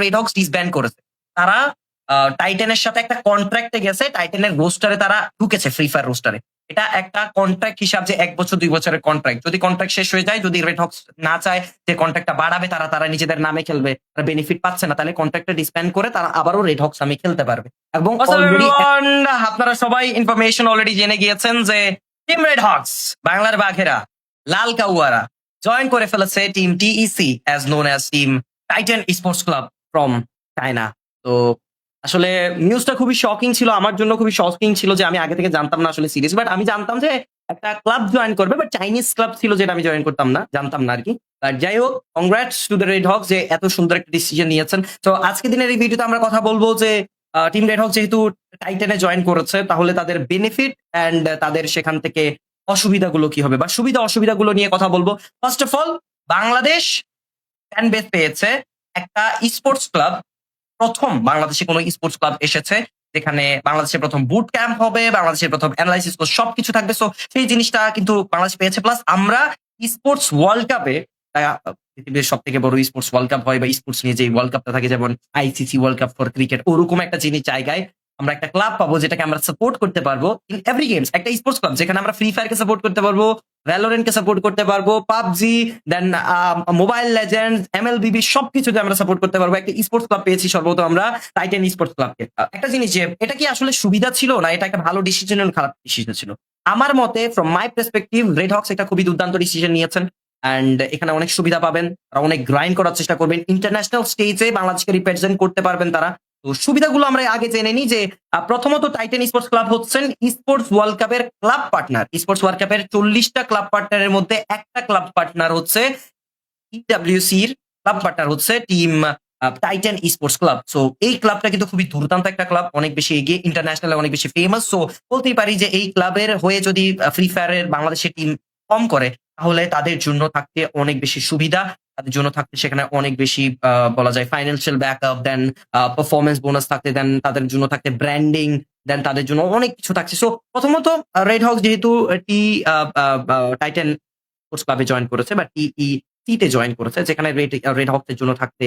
Red Hawks disband করেছে। তারা টাইটানের সাথে একটা কন্ট্রাক্টে গেছে, টাইটানের রোস্টারে তারা ঢুকেছে, ফ্রি ফায়ার রোস্টারে। এটা একটা কন্ট্রাক্ট হিসাব, যে ১ বছর ২ বছরের কন্ট্রাক্ট। যদি কন্ট্রাক্ট শেষ হয়ে যায়, যদি রেড হক্স না চায় যে কন্ট্রাক্টটা বাড়াবে, তারা নিজেদের নামে খেলবে, তারা বেনিফিট পাচ্ছে না, তাহলে কন্ট্রাক্টটা ডিসব্যান্ড করে তারা আবারও রেড হক্স নামে খেলতে পারবে। এবং অলরেডি আপনারা সবাই ইনফরমেশন অলরেডি জেনে গিয়েছেন যে টিম রেড হক্স, বাংলার বাঘেরা, লাল কাউয়ারা জয়েন করে ফেলেছে team TEC, as known as team Titan sports club from China. তো আসলে নিউজটা খুবই শকিং ছিল, আমার জন্য খুবই শকিং ছিল যে আমি আগে থেকে জানতাম না আসলে সিরিজ, বাট আমি জানতাম যে একটা ক্লাব জয়েন করবে, বাট চাইনিজ ক্লাব ছিল যেটা আমি জয়েন করতাম না, জানতাম না আরকি। বাট যাই হোক, congrats to the red Hawks যে এত সুন্দর একটা ডিসিশন নিয়েছেন। তো আজকে দিনের এই ভিডিওতে আমরা কথা বলবো যে টিম রেড হক্স যেহেতু টাইটানে জয়েন করেছে, তাহলে তাদের বেনিফিট অ্যান্ড তাদের সেখান থেকে অসুবিধাগুলো কি হবে, বা সুবিধা অসুবিধাগুলো নিয়ে কথা বলবো। First of all, Bangladesh fan base পেয়েছে একটা স্পোর্টস ক্লাব, প্রথম বাংলাদেশে কোনো স্পোর্টস ক্লাব এসেছে যেখানে বাংলাদেশের প্রথম বুট ক্যাম্প হবে, বাংলাদেশের প্রথম অ্যানালাইসিস কোর্স সবকিছু থাকবে। সো সেই জিনিসটা কিন্তু বাংলাদেশ পেয়েছে। প্লাস আমরা স্পোর্টস ওয়ার্ল্ড কাপে, পৃথিবীর সব থেকে বড় স্পোর্টস ওয়ার্ল্ড কাপ হয়, বা স্পোর্টস নিয়ে যে ওয়ার্ল্ড কাপটা থাকে, যেমন ICC world cup for cricket, ওরকম একটা জিনিস জায়গায় আমরা একটা ক্লাব পাবো যেটাকে আমরা সাপোর্ট করতে পারবো ইন এভরি গেমস। একটা স্পোর্টস ক্লাব যেখানে আমরা ফ্রি ফায়ারকে সাপোর্ট করতে পারবো, ভ্যালোরেন্টকে সাপোর্ট করতে পারবো, পাবজি, দেন মোবাইল লেজেন্ডস, এমএলবিবি সবকিছুতে আমরা সাপোর্ট করতে পারবো। একটা স্পোর্টস ক্লাব পেয়েছি সর্বত আমরা টাইটান স্পোর্টস ক্লাবকে। একটা জিনিস, যে এটা কি আসলে সুবিধা ছিল, না এটা একটা ভালো ডিসিশন, খারাপ ডিসিশন ছিল? আমার মতে, from my perspective, red Hawks একটা খুবই দুর্দান্ত ডিসিশন নিয়েছেন। অ্যান্ড এখানে অনেক সুবিধা পাবেন, তারা অনেক গ্রাইন্ড করার চেষ্টা করবেন, ইন্টারন্যাশনাল স্টেজে বাংলাদেশকে রিপ্রেজেন্ট করতে পারবেন তারা। তো সুবিধাগুলো আমরা আগে জেনে নিই যে প্রথমত টাইটান স্পোর্টস ক্লাব হচ্ছেন স্পোর্টস ওয়ার্ল্ড কাপের ক্লাব পার্টনার। স্পোর্টস ওয়ার্ল্ড কাপের ৪০টা ক্লাব পার্টনারের মধ্যে একটা ক্লাব পার্টনার হচ্ছে ইডব্লিউসির ক্লাব পার্টনার হচ্ছে team Titan sports club. So এই ক্লাবটা কিন্তু খুবই দুর্দান্ত একটা ক্লাব, অনেক বেশি এগিয়ে, ইন্টারন্যাশনাল অনেক বেশি ফেমাস। সো বলতেই পারি যে এই ক্লাবের হয়ে যদি ফ্রি ফায়ারের বাংলাদেশের টিম কম করে, তাহলে তাদের জন্য থাকতে অনেক বেশি সুবিধা, তাদের জন্য থাকতে সেখানে অনেক বেশি বলা যায় ফাইন্যান্সিয়াল ব্যাকআপ, দেন পারফরমেন্স বোনাস থাকতে, দেন তাদের জন্য থাকতে ব্র্যান্ডিং, দেন তাদের জন্য অনেক কিছু থাকছে। সো প্রথমত রেড হক্স যেহেতু টি টাইটান স্পোর্টস ক্লাবে জয়েন করেছে, বা টিই সিতে জয়েন করেছে, যেখানে রেড হক্স এর জন্য থাকতে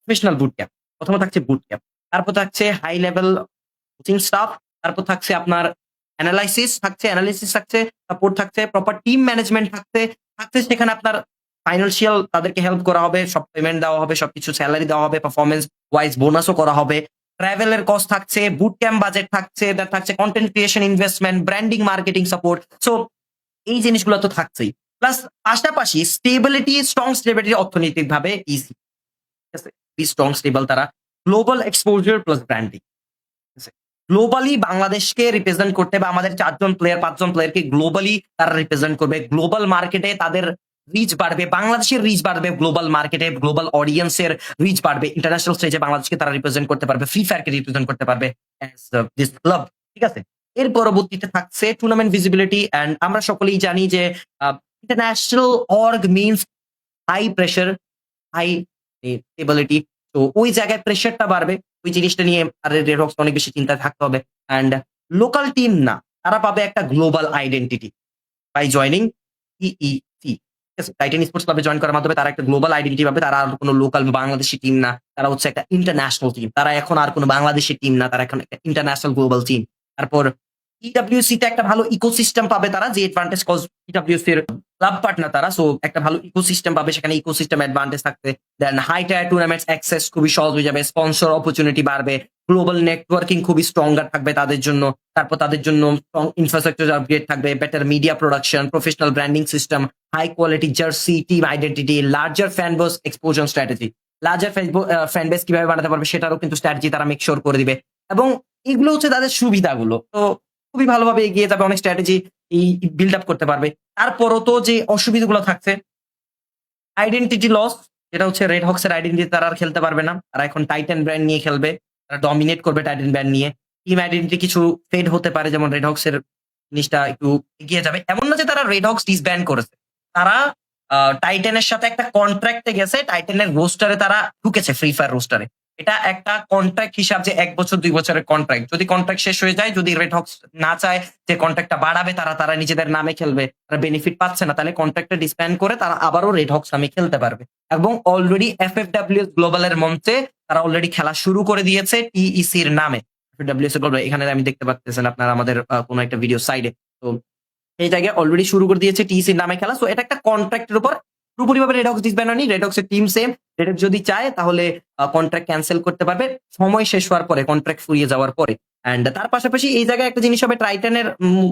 প্রফেশনাল বুট ক্যাম্প। প্রথমে থাকছে বুট ক্যাম্প, তারপর থাকছে হাই লেভেল কোচিং স্টাফ, তারপর থাকছে আপনার অ্যানালাইসিস থাকছে, সাপোর্ট থাকছে, প্রপার টিম ম্যানেজমেন্ট থাকছে সেখানে আপনার ফাইন্যান্সিয়াল তাদেরকে হেল্প করা হবে, সব পেমেন্ট দেওয়া হবে, সবকিছু স্যালারি দেওয়া হবে, পারফরমেন্স ওয়াইজ বোনাসও করা হবে। ট্রাভেলের কস্ট থাকছে, বুট ক্যাম্প বাজেট থাকছে, থাকছে content creation investment, branding, marketing support. So এই জিনিসগুলো তো থাকছেই। প্লাস পাশাপাশি স্ট্রং স্টেবিলিটি অর্থনৈতিকভাবে ইজি, ঠিক আছে? স্ট্রং স্টেবল তারা, গ্লোবাল এক্সপোজার প্লাস ব্র্যান্ডিং, ঠিক আছে? গ্লোবালি বাংলাদেশকে রিপ্রেজেন্ট করতে, বা আমাদের ৪ জন প্লেয়ার ৫ জন প্লেয়ারকে গ্লোবালি তারা রিপ্রেজেন্ট করবে। গ্লোবাল মার্কেটে তাদের রিচ বাড়বে, বাংলাদেশের রিচ বাড়বে, গ্লোবাল মার্কেটে গ্লোবাল অডিয়েন্স এর রিচ বাড়বে, ইন্টারন্যাশনাল স্টেজে বাংলাদেশকে তারা রিপ্রেজেন্ট করতে পারবে, ফ্রি ফায়ারকে রিপ্রেজেন্ট করতে পারবে অ্যাজ দিস ক্লাব, ঠিক আছে? এর পরবর্তীতে থাকছে টুর্নামেন্ট ভিজিবিলিটি। অ্যান্ড আমরা সকলেই জানি যে international org means high pressure, high stability. তো ওই জায়গায় প্রেশারটা বাড়বে, ওই জিনিসটা নিয়ে আর রেড হক্স অনেক বেশি চিন্তায় থাকতে হবে। অ্যান্ড লোকাল টিম না, তারা পাবে একটা global identity by joining TEC, ঠিক আছে? টাইটান স্পোর্টস ক্লাবে জয়েন করার মাধ্যমে তারা একটা গ্লোবাল আইডেন্টিটি পাবে। তারা আর কোনো লোকাল বাংলাদেশি টিম না, তারা হচ্ছে একটা ইন্টারন্যাশনাল টিম। তারা এখন আর কোনো বাংলাদেশি টিম না, তারা এখন একটা ইন্টারন্যাশনাল গ্লোবাল টিম। তারপর ইডব্লিউসি তে একটা ভালো ইকোসিস্টেম পাবে তারা, যে অ্যাডভান্টেজ কজ ইডব্লিউসি এর ক্লাব পার্টনার তারা। সো একটা ভালো ইকোসিস্টেম পাবে, সেখানে ইকোসিস্টেম অ্যাডভান্টেজ থাকতে, then high tier tournaments access খুবই সহজ হয়ে যাবে, স্পন্সর অপরচুনিটি বাড়বে, গ্লোবাল নেটওয়ার্কিং খুবই স্ট্রঙ্গার থাকবে তাদের জন্য। তারপর তাদের জন্য স্ট্রং ইনফ্রাস্ট্রাকচার আপগ্রেড থাকবে, better media production, professional branding system, high quality jersey, team identity, larger fan base exposure strategy. Larger fan base কিভাবে বানাতে পারবে সেটারও কিন্তু স্ট্র্যাটেজি তারা মেক শিওর করে দিবে। এবং এগুলো হচ্ছে তাদের সুবিধাগুলো। তো খুবই ভালোভাবে এগিয়ে যাবে, অনেক স্ট্র্যাটেজি এই বিল্ড আপ করতে পারবে। তারপরও তো যে অসুবিধাগুলো থাকছে, আইডেন্টিটি লস, যেটা হচ্ছে রেড হক্স এর আইডেন্টিটি তারা আর খেলতে পারবে না। তারা এখন টাইটান ব্র্যান্ড নিয়ে খেলবে, তারা ডমিনেট করবে টাইটান ব্র্যান্ড নিয়ে। টিম আইডেন্টিটি কিছু ফেড হতে পারে, যেমন রেড হক্স এর জিনিসটা একটু এগিয়ে যাবে। এমন না যে তারা রেড হক্স ডিসব্যান্ড করেছে, তারা টাইটানের সাথে একটা কন্ট্রাক্টে গেছে, টাইটানের রোস্টারে তারা ঢুকেছে, ফ্রি ফায়ার রোস্টারে। এটা একটা কন্ট্রাক্ট হিসাব যে ১ বছর ২ বছরের কন্ট্রাক্ট। যদি কন্ট্রাক্ট শেষ হয়ে যায়, যদি রেড হকস না চায় যে কন্ট্রাক্টটা বাড়াবে, তারা নিজেদের নামে খেলবে, তারা বেনিফিট পাচ্ছে না, তাহলে কন্ট্রাক্টটা ডিসব্যান্ড করে তারা আবারও রেড হকস নামে খেলতে পারবে। এবং অলরেডি এফএফডব্লিউ গ্লোবাল এর মঞ্চে তারা অলরেডি খেলা শুরু করে দিয়েছে টিইসির নামে। এফএফডব্লিউ গ্লোবাল এখানে আমি দেখতে পাচ্ছেন আপনারা আমাদের কোন একটা ভিডিও সাইডে। তো এই জায়গায় অলরেডি শুরু করে দিয়েছে টিইসির নামে খেলা। সো এটা একটা কন্ট্রাক্টের উপর পুরোপুরিভাবে রেড হকস ডিসব্যান্ড হয়নি। রেড হকসের টিম সেম। রেড হকস যদি চায় তাহলে কন্ট্রাক্ট ক্যানসেল করতে পারবে সময় শেষ হওয়ার পরে, কন্ট্রাক্ট ফুরিয়ে যাওয়ার পরে। অ্যান্ড তার পাশাপাশি এই জায়গায় একটা জিনিস হবে, টাইটানের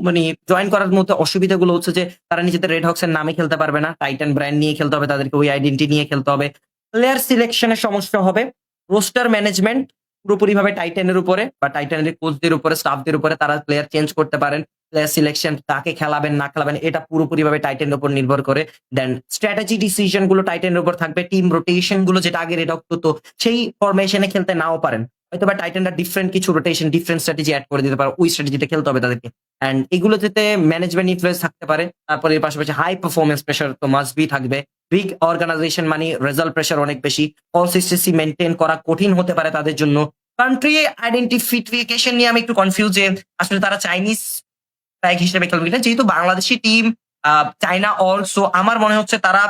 মানে জয়েন করার মধ্যে অসুবিধাগুলো হচ্ছে যে তারা নিজেদের রেড হকস এর নামে খেলতে পারবে না। টাইটান ব্র্যান্ড নিয়ে খেলতে হবে, তাদেরকে ওই আইডেন্টিটি নিয়ে খেলতে হবে। প্লেয়ার সিলেকশনের সমস্যা হবে। রোস্টার ম্যানেজমেন্ট পুরোপুরিভাবে টাইটানের উপরে বা টাইটানের কোচদের উপরে, স্টাফদের উপরে। তারা প্লেয়ার চেঞ্জ করতে পারেন। প্লেয়ার সিলেকশন কাকে খেলাবেন না খেলাবেন এটা পুরোপুরিভাবে টাইটানের উপর নির্ভর করে। দেন স্ট্র্যাটেজি ডিসিশন গুলো টাইটানের উপর থাকবে। টিম রোটেশন গুলো যেটা আগে রেড হকস হতো সেই ফরমেশনে খেলতে নাও পারেন। হয়তোবা টাইটানরা ডিফারেন্ট কিছু রোটেশন, ডিফারেন্ট স্ট্র্যাটেজি এড করে দিতে পারে। ওই স্ট্র্যাটেজিতে খেলতে হবে তাদেরকে। অ্যান্ড এগুলো যেতে ম্যানেজমেন্ট ইনফ্লুয়েন্স থাকতে পারে। তারপরে এর পাশাপাশি হাই পারফরমেন্স প্রেশার তো মাস্ট বি থাকবে। বিগ অর্গানাইজেশন মানে রেজাল্ট প্রেশার অনেক বেশি। কনসিস্টেন্সি মেইনটেইন করা কঠিন হতে পারে তাদের জন্য। কান্ট্রি আইডেন্টিফিকেশন নিয়ে আমি একটু কনফিউজ যে আসলে তারা চাইনিজ ফ্ল্যাগ হিসেবে খেলবে কিনা। যেহেতু বাংলাদেশি টিম, চায়না অলসো, আমার মনে হচ্ছে তারা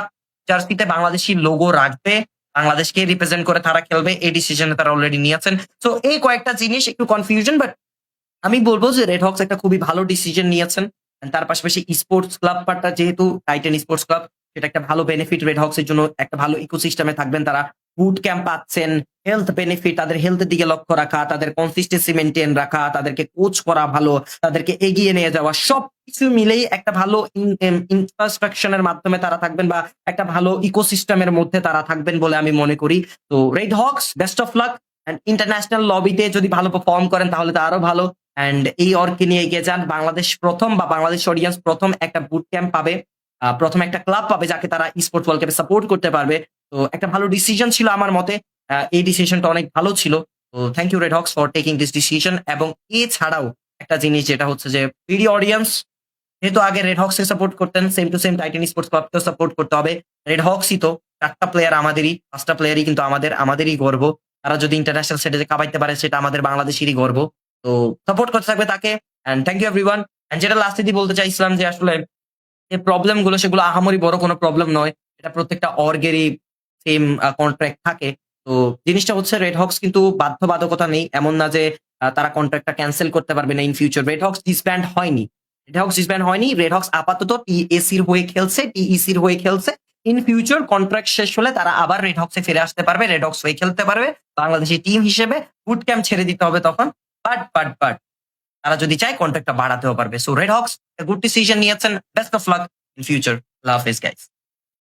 জার্সিতে বাংলাদেশি লোগো রাখবে। বাংলাদেশকে রিপ্রেজেন্ট করে তারা খেলবে। এই ডিসিশন তারা অলরেডি নিয়েছেন। সো এই কয়েকটা জিনিস একটু কনফিউশন, বাট আমি বলব যে রেড হকস একটা খুবই ভালো ডিসিশন নিয়েছেন। And তার পাশাপাশি স্পোর্টস ক্লাব পার্টটা যেহেতু টাইটান স্পোর্টস ক্লাব, সেটা একটা ভালো বেনিফিট রেড হকস এর জন্য। একটা ভালো ইকোসিস্টেমে থাকবেন তারা। বুট ক্যাম্প পাচ্ছেন, হেলথ বেনিফিট, তাদের হেলথের দিকে লক্ষ্য রাখা, তাদের কনসিস্টেন্সি মেইনটেইন রাখা, তাদেরকে কোচ করা ভালো, তাদেরকে এগিয়ে নিয়ে যাওয়া, সবকিছু মিলেই একটা ভালো ইনফ্রাস্ট্রাকচার এর মাধ্যমে তারা থাকবেন বা একটা ভালো ইকোসিস্টেমের মধ্যে তারা থাকবেন বলে আমি মনে করি। তো Red Hawks best of luck. And international লবিতে যদি ভালো পারফর্ম করেন তাহলে তো আরো ভালো। অ্যান্ড এই অর্কে নিয়ে এগিয়ে যান। বাংলাদেশ প্রথম বা বাংলাদেশ অডিয়েন্স প্রথম একটা বুট ক্যাম্প পাবে, প্রথম একটা ক্লাব পাবে যাকে তারা স্পোর্টস ওয়ার্ল্ড কাপে সাপোর্ট করতে পারবে। তো একটা ভালো ডিসিশন ছিল আমার মতে। এই ডিসিশনটা অনেক ভালো ছিল। তো thank you Red Hawks for taking this decision. এবং এছাড়াও একটা জিনিস যেটা হচ্ছে যে ভিডিও অডিয়েন্স যেহেতু আগে রেড হকস কে সাপোর্ট করতেন, same to same Titan Sports ক্লাবকেও সাপোর্ট করতে হবে। রেড হকসই তো ৪টা প্লেয়ার আমাদেরই, ৫টা প্লেয়ারই কিন্তু আমাদেরই গর্ব। তারা যদি ইন্টারন্যাশনাল স্টেজে কাঁপাইতে পারে সেটা আমাদের বাংলাদেশেরই গর্ব। তো সাপোর্ট করতে থাকবে তাকে। And thank you everyone. And যেটা লাস্টে দিয়ে বলতে চাইছিলাম যে আসলে যে প্রবলেম গুলো সেগুলো আহামরি বড় কোনো প্রবলেম নয়। এটা প্রত্যেকটা অর্গেরই সেম কন্ট্রাক্ট থাকে। তো জিনিসটা হচ্ছে রেড হকস কিন্তু বাধ্যবাধকতা নেই। এমন না যে তারা কন্ট্রাক্টটা ক্যানসেল করতে পারবে না in future. Red Hawks disband হয়নি। রেড হকস ডিসব্যান্ড হয়নি। রেড হকস আপাতত টিএসির হয়ে খেলছে, টিইসির হয়ে খেলছে। ইন ফিউচার কন্ট্রাক্ট শেষ হলে তারা আবার রেড হকসে ফিরে আসতে পারবে। রেড হকস হয়ে খেলতে পারবে বাংলাদেশি টিম হিসেবে। বুট ক্যাম্প ছেড়ে দিতে হবে তখন। বাট তারা যদি চায় কন্ট্রাক্টটা বাড়াতেও পারবে। So Red Hawks good decision নিয়েছেন। Best of luck in future. Love is guys.